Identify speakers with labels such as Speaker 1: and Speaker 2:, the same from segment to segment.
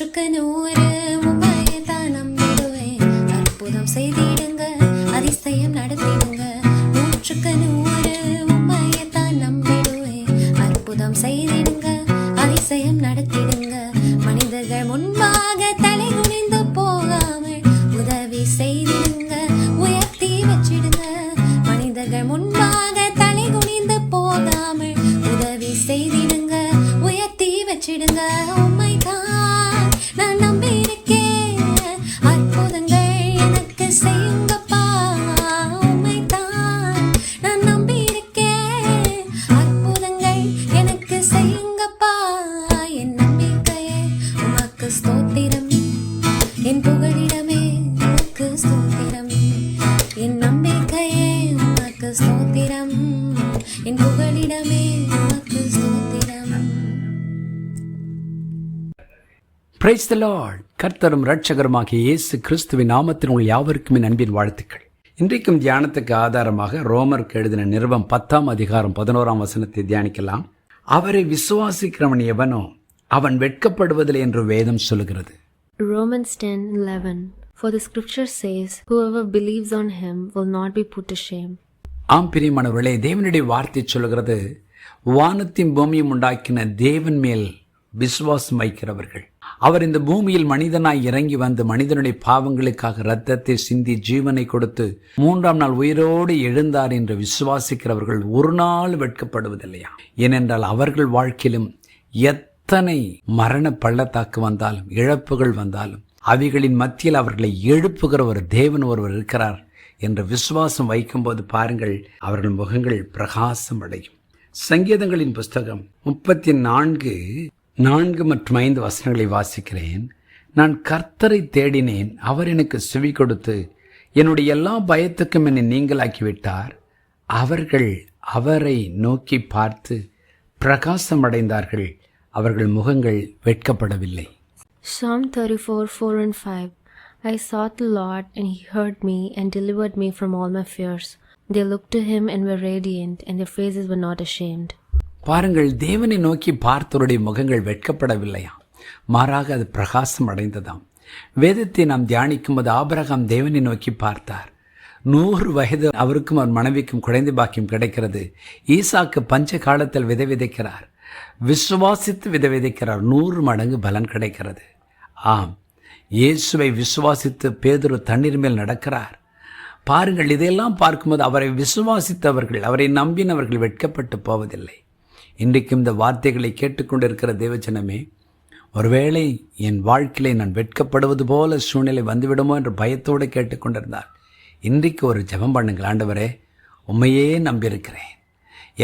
Speaker 1: நூற்றுக்கு நூறு உண்மையை தான் நம்பிடுவேன். அற்புதம் செய்திடுங்க, அதிசயம் நடத்திடுங்க. நூற்றுக்கு நூறு உண்மையை தான் நம்பிடுவேன். அற்புதம் செய்திடுங்க, அதிசயம் நடத்திடுங்க. மனிதர்கள் முன்பாக தலை குனிந்து போகாமல் உதவி செய்திடுங்க, உயர்த்தி வச்சிடுங்க. மனிதர்கள் முன்பாக தலை குனிந்து போகாமல் உதவி செய்திடுங்க, உயர்த்தி வச்சிடுங்க. உம்மைதான் நான் நம்பி இருக்கேன், அற்புதங்கள் எனக்கு செய்யுங்கப்பா. உம்மைதான் நான் நம்பி இருக்கேன், அற்புதங்கள் எனக்கு செய்யுங்கப்பா. என் நம்பிக்கையே உமக்கு ஸ்தோத்திரம், என் புகழிடமே உமக்கு ஸ்தோத்திரம். என் நம்பிக்கையே உமக்கு ஸ்தோத்திரம், என் புகழிடமே உமக்கு ஸ்தோத்திரம்.
Speaker 2: Praise the Lord. கர்த்தரும் இரட்சகருமாகிய இயேசு கிறிஸ்துவின் நாமத்தில் உங்கள் யாவருக்கும் என் அன்பின் வாழ்த்துக்கள். இன்றைக்கும் தியானத்துக்கு ஆதாரமாக ரோமருக்கு எழுதின நிருபம் 10ஆம் அதிகாரம் 11ஆம் வசனத்தை தியானிக்கலாம். அவரை விசுவாசிக்கிறவன் எவனோ அவன் வெட்கப்படுவதில்லை என்று வேதம் சொல்லுகிறது.
Speaker 3: Romans 10:11 For the scripture says, whoever believes on him will not be put to shame.
Speaker 2: ஆம் பிரியமானவர்களே, தேவனுடைய வார்த்தை சொல்லுகிறது, வானத்தின் பூமியும் உண்டாக்கின தேவன் மேல் விசுவாசம் வைக்கிறவர்கள், அவர் இந்த பூமியில் மனிதனாய் இறங்கி வந்து மனிதனுடைய பாவங்களுக்காக இரத்தத்தை சிந்தி ஜீவனை கொடுத்து 3ஆம் நாள் உயிரோடு எழுந்தார் என்று விசுவாசிக்கிறவர்கள் ஒரு நாள் வெட்கப்படுவதில்லையா? ஏனென்றால் அவர்கள் வாழ்க்கையிலும் எத்தனை மரண பள்ளத்தாக்கு வந்தாலும் இழப்புகள் வந்தாலும் அவைகளின் மத்தியில் அவர்களை எழுப்புகிற ஒரு தேவன் ஒருவர் இருக்கிறார் என்ற விசுவாசம் வைக்கும்போது பாருங்கள், அவர்கள் முகங்கள் பிரகாசம் அடையும். சங்கீதங்களின் புஸ்தகம் 34 மற்றும் 5 வசனங்களை வாசிக்கிறேன். நான் கர்த்தரை தேடினேன், அவர் எனக்கு செவி கொடுத்து என்னுடைய எல்லா பயத்துக்கும் என்னை நீங்களாக்கிவிட்டார். அவர்கள் அவரை நோக்கி பார்த்து பிரகாசம் அடைந்தார்கள், அவர்கள் முகங்கள் வெட்கப்படவில்லை.
Speaker 3: Psalm 34:4-5 I sought the Lord, and he heard me and delivered me from all my fears. They looked to him and were radiant, and their faces were not ashamed.
Speaker 2: பாருங்கள், தேவனை நோக்கி பார்த்தவருடைய முகங்கள் வெட்கப்படவில்லையா, மாறாக அது பிரகாசம் அடைந்ததாம். வேதத்தை நாம் தியானிக்கும் போது ஆபிரகாம் தேவனை நோக்கி பார்த்தார். 100 வயது அவருக்கும் அவர் மனைவிக்கும் குழந்தை பாக்கியம் கிடைக்கிறது. ஈசாக்கு பஞ்ச காலத்தில் விதை விதைக்கிறார், விசுவாசித்து விதை விதைக்கிறார், 100 மடங்கு பலன் கிடைக்கிறது. ஆம், இயேசுவை விசுவாசித்து பேதுரு தண்ணீர் மேல் நடக்கிறார். பாருங்கள், இதையெல்லாம் பார்க்கும்போது அவரை விசுவாசித்தவர்கள், அவரை நம்பினவர்கள் வெட்கப்பட்டு போவதில்லை. இன்றைக்கும் இந்த வார்த்தைகளை கேட்டுக்கொண்டிருக்கிற தேவஜனமே, ஒருவேளை என் வாழ்க்கையிலே நான் வெட்கப்படுவது போல சூழ்நிலை வந்துவிடுமோ என்று பயத்தோடு கேட்டுக்கொண்டிருந்தார். இன்றைக்கு ஒரு ஜெபம் பண்ணுங்கள். ஆண்டவரே, உம்மையே நம்பியிருக்கிறேன்,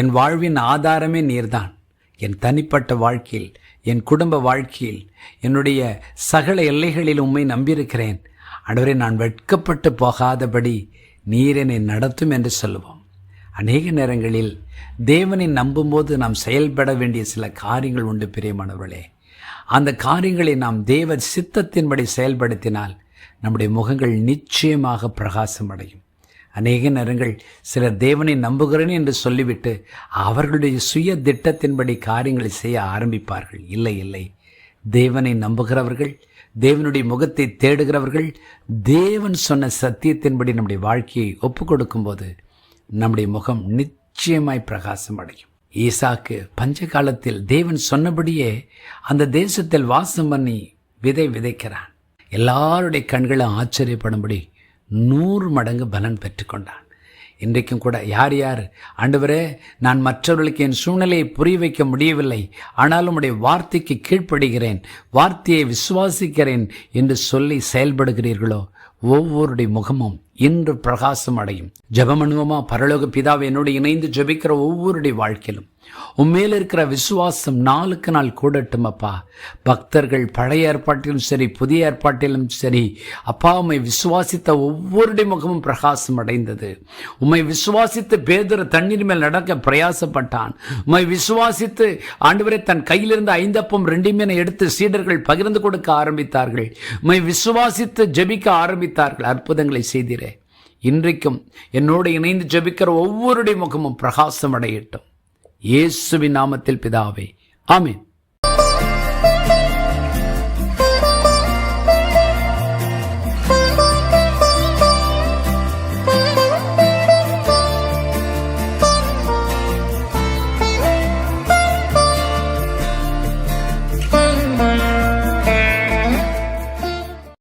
Speaker 2: என் வாழ்வின் ஆதாரமே நீர்தான். என் தனிப்பட்ட வாழ்க்கையில், என் குடும்ப வாழ்க்கையில், என்னுடைய சகல எல்லைகளில் உம்மை நம்பியிருக்கிறேன். ஆண்டவரே, நான் வெட்கப்பட்டு போகாதபடி நீர் என்னை நடத்தும் என்று சொல்லுவோம். அநேக நேரங்களில் தேவனை நம்பும்போது நாம் செயல்பட வேண்டிய சில காரியங்கள் உண்டு பிரியமானவர்களே. அந்த காரியங்களை நாம் தேவ சித்தத்தின்படி செயல்படுத்தினால் நம்முடைய முகங்கள் நிச்சயமாக பிரகாசம் அடையும். அநேக நேரங்கள் சிலர் தேவனை நம்புகிறேன் என்று சொல்லிவிட்டு அவர்களுடைய சுய திட்டத்தின்படி காரியங்களை செய்ய ஆரம்பிப்பார்கள். இல்லை இல்லை, தேவனை நம்புகிறவர்கள், தேவனுடைய முகத்தை தேடுகிறவர்கள், தேவன் சொன்ன சத்தியத்தின்படி நம்முடைய வாழ்க்கையை ஒப்பு கொடுக்கும்போது நம்முடைய முகம் நிச்சயமாய் பிரகாசம் அடையும். ஈசாக்கு பஞ்ச காலத்தில் தேவன் சொன்னபடியே அந்த தேசத்தில் வாசம் பண்ணி விதை விதைக்கிறான். எல்லாருடைய கண்களும் ஆச்சரியப்படும்படி 100 மடங்கு பலன் பெற்றுக்கொண்டான். இன்றைக்கும் கூட யார் யார், ஆண்டவரே, நான் மற்றவர்களுக்கு என் சூழ்நிலையை புரிய வைக்க முடியவில்லை, ஆனாலும் உடைய வார்த்தைக்கு கீழ்ப்படுகிறேன், வார்த்தையை விசுவாசிக்கிறேன் என்று சொல்லி செயல்படுகிறீர்களோ, ஒவ்வொருடைய முகமும் இன்று பிரகாசம் அடையும். ஜெபம் பண்ணுவோமா? பரலோக பிதாவை, என்னோடு இணைந்து ஜெபிக்கிற ஒவ்வொருடைய வாழ்க்கையிலும் உண்மையில் இருக்கிற விசுவாசம் நாளுக்கு நாள் கூடட்டும் அப்பா. பக்தர்கள் பழைய ஏற்பாட்டிலும் சரி புதிய ஏற்பாட்டிலும் சரி அப்பா, உம்மை விசுவாசித்த ஒவ்வொருடைய முகமும் பிரகாசம் அடைந்தது. உம்மை விசுவாசித்து பேதுரு தண்ணீர் மேல் நடக்க பிரயாசப்பட்டான். உம்மை விசுவாசித்து ஆண்டவரே தன் கையிலிருந்து 5 அப்பம் 2 மீனை எடுத்து சீடர்கள் பகிர்ந்து கொடுக்க ஆரம்பித்தார்கள். உம்மை விசுவாசித்து ஜெபிக்க ஆரம்பித்தார்கள். அற்புதங்களை செய்தீரே. இன்றைக்கும் என்னோடு இணைந்து ஜெபிக்கிற ஒவ்வொருடைய முகமும் பிரகாசம் அடையட்டும். இயேசுவின் நாமத்தில் பிதாவே, ஆமென்.